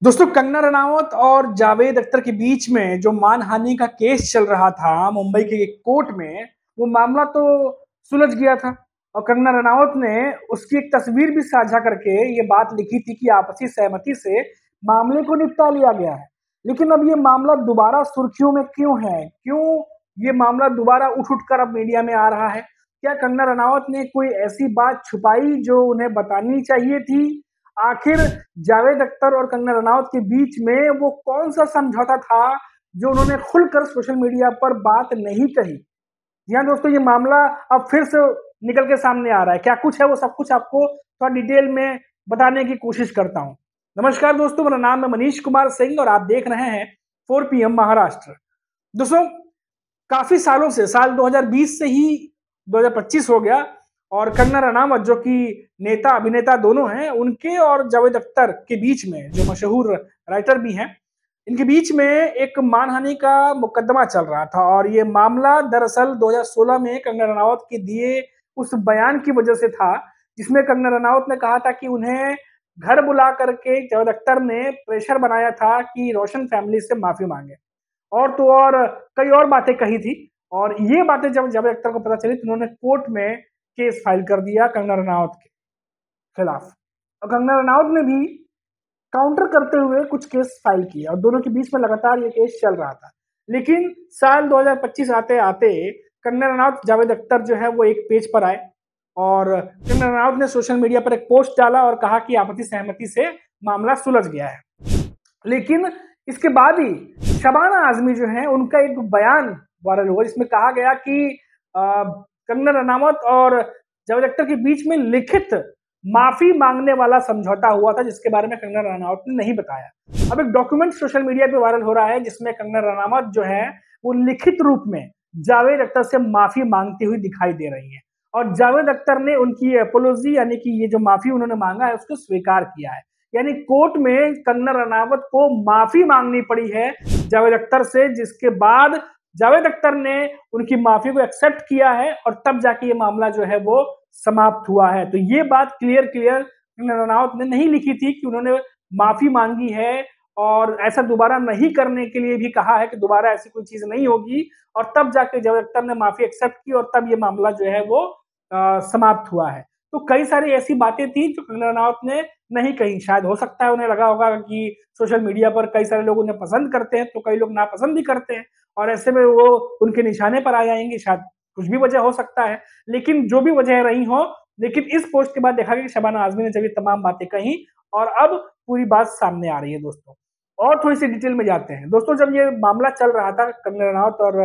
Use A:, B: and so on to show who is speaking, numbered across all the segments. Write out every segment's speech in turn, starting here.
A: दोस्तों, कंगना रनावत और जावेद अख्तर के बीच में जो मानहानि का केस चल रहा था मुंबई के एक कोर्ट में, वो मामला तो सुलझ गया था। और कंगना रनावत ने उसकी एक तस्वीर भी साझा करके ये बात लिखी थी कि आपसी सहमति से मामले को निपटा लिया गया है। लेकिन अब ये मामला दोबारा सुर्खियों में क्यों है? क्यों ये मामला दोबारा उठ उठ कर अब मीडिया में आ रहा है? क्या कंगना रनावत ने कोई ऐसी बात छुपाई जो उन्हें बतानी चाहिए थी? आखिर जावेद अख्तर और कंगना रनावत के बीच में वो कौन सा समझौता था जो उन्होंने खुलकर सोशल मीडिया पर बात नहीं कही? जी हाँ दोस्तों, ये मामला अब फिर से निकल के सामने आ रहा है। क्या कुछ है वो सब कुछ आपको थोड़ा डिटेल में बताने की कोशिश करता हूँ। नमस्कार दोस्तों, मेरा नाम है मनीष कुमार सिंह और आप देख रहे हैं 4 PM महाराष्ट्र। दोस्तों, काफी सालों से साल 2020 से ही 2025 हो गया और कंगना रनावत जो कि नेता अभिनेता दोनों हैं, उनके और जावेद अख्तर के बीच में जो मशहूर राइटर भी हैं, इनके बीच में एक मानहानि का मुकदमा चल रहा था। और ये मामला दरअसल 2016 में कंगना रनावत के दिए उस बयान की वजह से था, जिसमें कंगना रनावत ने कहा था कि उन्हें घर बुला करके जावेद अख्तर ने प्रेशर बनाया था कि रोशन फैमिली से माफी मांगे। और तो और कई और बातें कही थी। और ये बातें जब जावेद अख्तर को पता चली तो उन्होंने कोर्ट में केस फाइल कर दिया कंगना रनावत के खिलाफ। और कंगना रनावत ने भी काउंटर करते हुए कुछ केस फाइल किए और दोनों के बीच में लगातार ये केस चल रहा था। लेकिन साल 2025 आते आते कंगना रनावत जावेद अख्तर जो है वो एक पेज पर आए और कंगना रनावत ने सोशल मीडिया पर एक पोस्ट डाला और कहा कि आपसी सहमति से मामला सुलझ गया है। लेकिन इसके बाद ही शबाना आजमी जो है उनका एक बयान वायरल हुआ, जिसमें कहा गया कि कंगना रनावत और जावेद अख्तर के बीच में लिखित माफी मांगने वाला समझौता हुआ था, जिसके बारे में कंगना रनावत ने नहीं बताया। अब एक डॉक्यूमेंट सोशल मीडिया पे वायरल हो रहा है जिसमें कंगना रनावत जो है वो लिखित रूप में जावेद अख्तर से माफी मांगती हुई दिखाई दे रही है। और जावेद अख्तर ने उनकी अपोलॉजी यानी कि ये जो माफी उन्होंने मांगा है उसको स्वीकार किया है। यानी कोर्ट में कंगना रनावत को माफी मांगनी पड़ी है जावेद अख्तर से, जिसके बाद जावेद अख्तर ने उनकी माफी को एक्सेप्ट किया है और तब जाके ये मामला जो है वो समाप्त हुआ है। तो ये बात क्लियर कंगना रनावत ने नहीं लिखी थी कि उन्होंने माफी मांगी है और ऐसा दोबारा नहीं करने के लिए भी कहा है कि दोबारा ऐसी कोई चीज नहीं होगी। और तब जाके जावेद अख्तर ने माफी एक्सेप्ट की और तब ये मामला जो है वो समाप्त हुआ है। तो कई सारी ऐसी बातें थी जो कंगना रनावत ने नहीं कही। शायद हो सकता है उन्हें लगा होगा कि सोशल मीडिया पर कई सारे लोग उन्हें पसंद करते हैं तो कई लोग नापसंद भी करते हैं और ऐसे में वो उनके निशाने पर आ जाएंगे। शायद कुछ भी वजह हो सकता है, लेकिन जो भी वजह रही हो, लेकिन इस पोस्ट के बाद देखा गया कि शबाना आजमी ने जब ये तमाम बातें कही और अब पूरी बात सामने आ रही है दोस्तों। और थोड़ी सी डिटेल में जाते हैं दोस्तों। जब ये मामला चल रहा था कंगना रनावत और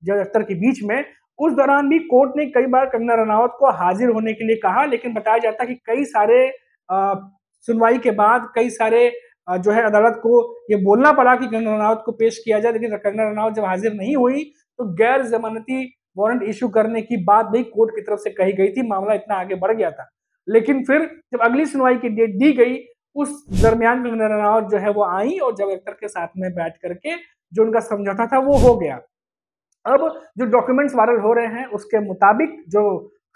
A: जावेद अख्तर के बीच में, उस दौरान भी कोर्ट ने कई बार कंगना रनावत को हाजिर होने के लिए कहा, लेकिन बताया जाता कि कई सारे सुनवाई के बाद कई सारे जो है अदालत को ये बोलना पड़ा कि कंगना रनावत को पेश किया जाए। लेकिन कंगना रनावत जब हाजिर नहीं हुई तो गैर जमानती वारंट इशू करने की बात भी कोर्ट की तरफ से कही गई थी। मामला इतना आगे बढ़ गया था। लेकिन फिर जब अगली सुनवाई की डेट दी गई, उस दरमियान कंगना रनावत जो है वो आई और जावेद अख्तर के साथ में बैठ करके जो उनका समझौता था वो हो गया। अब जो डॉक्यूमेंट्स वायरल हो रहे हैं उसके मुताबिक जो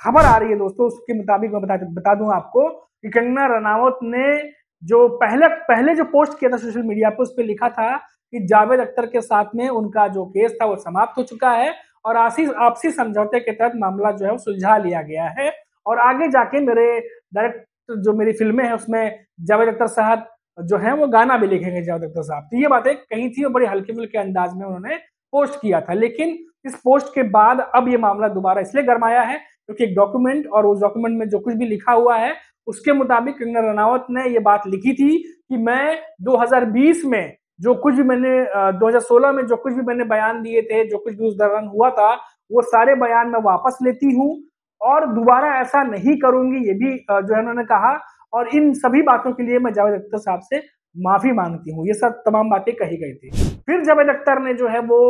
A: खबर आ रही है दोस्तों, उसके मुताबिक मैं बता दूं आपको कि कंगना रनावत ने जो पहले पहले जो पोस्ट किया था सोशल मीडिया पे, उस पर लिखा था कि जावेद अख्तर के साथ में उनका जो केस था वो समाप्त हो चुका है और आपसी समझौते के तहत मामला जो है वो सुलझा लिया गया है। और आगे जाके मेरे डायरेक्ट जो मेरी फिल्में हैं उसमें जावेद अख्तर साहब जो है वो गाना भी लिखेंगे जावेद अख्तर साहब। तो ये बातें कही थी और बड़े हल्के फुल्के अंदाज में उन्होंने पोस्ट किया था। लेकिन इस पोस्ट के बाद अब ये मामला दोबारा इसलिए गरमाया है क्योंकि एक डॉक्यूमेंट और उस डॉक्यूमेंट में जो कुछ भी लिखा हुआ है उसके मुताबिक कंगना रनावत ने ये बात लिखी थी कि मैं 2020 में जो कुछ भी मैंने 2016 में जो कुछ भी मैंने बयान दिए थे, जो कुछ भी उस दौरान हुआ था, वो सारे बयान मैं वापस लेती हूँ और दोबारा ऐसा नहीं करूंगी, ये भी जो है उन्होंने कहा। और इन सभी बातों के लिए मैं जावेद अख्तर साहब से माफी मांगती हूँ। ये सब तमाम बातें कही गई थी। फिर जावेद अख्तर ने जो है वो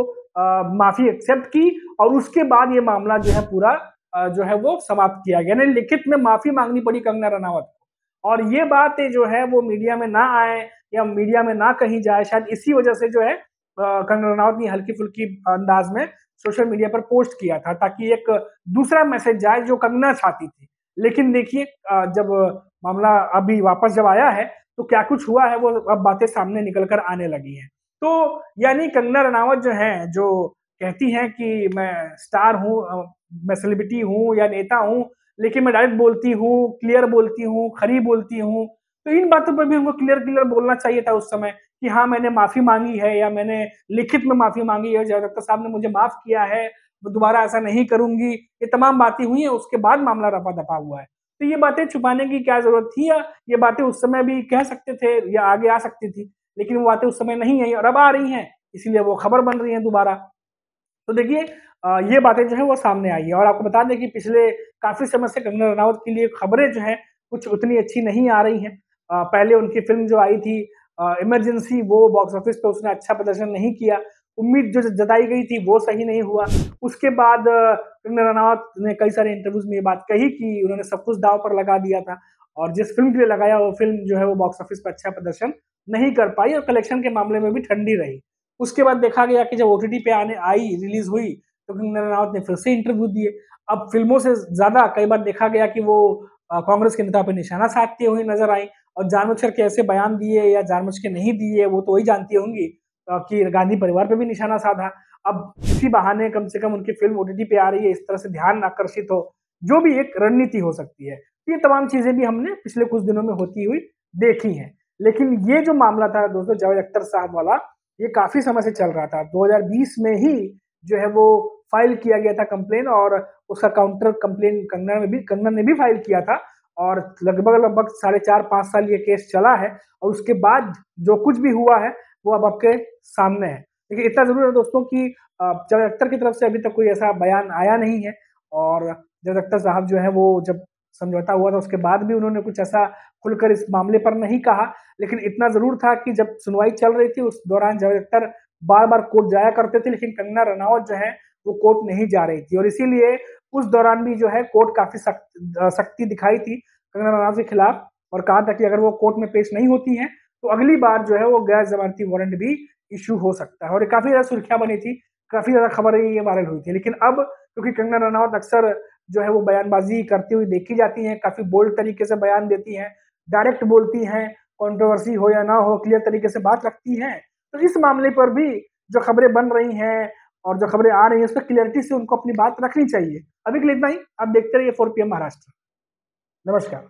A: माफी एक्सेप्ट की और उसके बाद ये मामला जो है पूरा जो है वो समाप्त किया गया। यानी लिखित में माफी मांगनी पड़ी कंगना रनावत को। और ये बातें जो है वो मीडिया में ना आए या मीडिया में ना कही जाए, शायद इसी वजह से जो है कंगना रनावत ने हल्की फुल्की अंदाज में सोशल मीडिया पर पोस्ट किया था ताकि एक दूसरा मैसेज जाए जो कंगना चाहती थी। लेकिन देखिए जब मामला अभी वापस जब आया है तो क्या कुछ हुआ है वो अब बातें सामने निकल कर आने लगी हैं। तो यानी कंगना रनावत जो हैं, जो कहती हैं कि मैं स्टार हूँ, मैं सेलिब्रिटी हूँ या नेता हूँ, लेकिन मैं डायरेक्ट बोलती हूँ, क्लियर बोलती हूँ, खरी बोलती हूँ। तो इन बातों पर भी हमको क्लियर बोलना चाहिए था उस समय कि हाँ, मैंने माफ़ी माँगी है या मैंने लिखित में माफ़ी माँगी है, जावेद अख्तर साहब ने मुझे माफ़ किया है, मैं दोबारा ऐसा नहीं करूँगी। ये तमाम बातें हुई हैं, उसके बाद मामला रफ़ा-दफ़ा हुआ है। तो ये बातें छुपाने की क्या ज़रूरत थी, या ये बातें उस समय भी कह सकते थे या आगे आ सकती थी, लेकिन वो बातें उस समय नहीं आई और अब आ रही हैं, इसीलिए वो खबर बन रही है दोबारा। तो देखिए ये बातें जो है वो सामने आई है और आपको बता दें कि पिछले काफ़ी समय से कंगना रनावत के लिए खबरें जो हैं कुछ उतनी अच्छी नहीं आ रही हैं। पहले उनकी फ़िल्म जो आई थी इमरजेंसी, वो बॉक्स ऑफिस पे उसने अच्छा प्रदर्शन नहीं किया। उम्मीद जो जताई गई थी वो सही नहीं हुआ। उसके बाद कंगना रनावत ने कई सारे इंटरव्यूज़ में ये बात कही कि उन्होंने सब कुछ दाँव पर लगा दिया था और जिस फ़िल्म के लिए लगाया वो फ़िल्म जो है वो बॉक्स ऑफिस पे अच्छा प्रदर्शन नहीं कर पाई और कलेक्शन के मामले में भी ठंडी रही। उसके बाद देखा गया कि जब ओटीटी पे आने आई, रिलीज़ हुई, तो कंगना रनावत ने फिर से इंटरव्यू दिए। अब फ़िल्मों से ज़्यादा कई बार देखा गया कि वो कांग्रेस के नेता पे निशाना साधती हुई नज़र आईं और जानबूझकर के ऐसे बयान दिए या जानबूझ के नहीं दिए, वो तो वही जानती होंगी कि गांधी परिवार पे भी निशाना साधा। अब इसी बहाने कम से कम उनकी फ़िल्म ओटीटी पे आ रही है, इस तरह से ध्यान आकर्षित हो, जो भी एक रणनीति हो सकती है। ये तमाम चीज़ें भी हमने पिछले कुछ दिनों में होती हुई देखी हैं। लेकिन ये जो मामला था दोस्तों जावेद अख्तर साहब वाला, ये काफ़ी समय से चल रहा था। 2020 में ही जो है वो फाइल किया गया था कंप्लेन और उसका काउंटर कंप्लेन कंगना ने भी फाइल किया था और लगभग साढ़े 4-5 साल ये केस चला है और उसके बाद जो कुछ भी हुआ है वो अब आपके सामने है। देखिए इतना ज़रूर है दोस्तों कि जावेद अख्तर की तरफ से अभी तक कोई ऐसा बयान आया नहीं है और जावेद अख्तर साहब जो है वो जब समझौता हुआ था उसके बाद भी उन्होंने कुछ ऐसा खुलकर इस मामले पर नहीं कहा। लेकिन इतना ज़रूर था कि जब सुनवाई चल रही थी उस दौरान जावेद अख्तर बार-बार कोर्ट जाया करते थे, लेकिन कंगना रनावत जो है वो कोर्ट नहीं जा रही थी और इसीलिए उस दौरान भी जो है कोर्ट काफ़ी सख्ती दिखाई थी कंगना रनावत के खिलाफ और कहा था कि अगर वो कोर्ट में पेश नहीं होती हैं, तो अगली बार जो है वो गैर ज़मानती वारंट भी इश्यू हो सकता है और ये काफ़ी ज़्यादा सुर्खियाँ बनी थी, काफ़ी ज़्यादा खबरें ये वायरल हुई थी। लेकिन अब क्योंकि कंगना रनावत अक्सर जो है वो बयानबाज़ी करती हुई देखी जाती हैं, काफ़ी बोल्ड तरीके से बयान देती हैं, डायरेक्ट बोलती हैं, कंट्रोवर्सी हो या ना हो, क्लियर तरीके से बात रखती हैं। तो इस मामले पर भी जो खबरें बन रही हैं और जो खबरें आ रही हैं, उसपे क्लियरिटी से उनको अपनी बात रखनी चाहिए। अभी के लिए इतना ही, आप देखते रहिए 4 पीएम महाराष्ट्र। नमस्कार।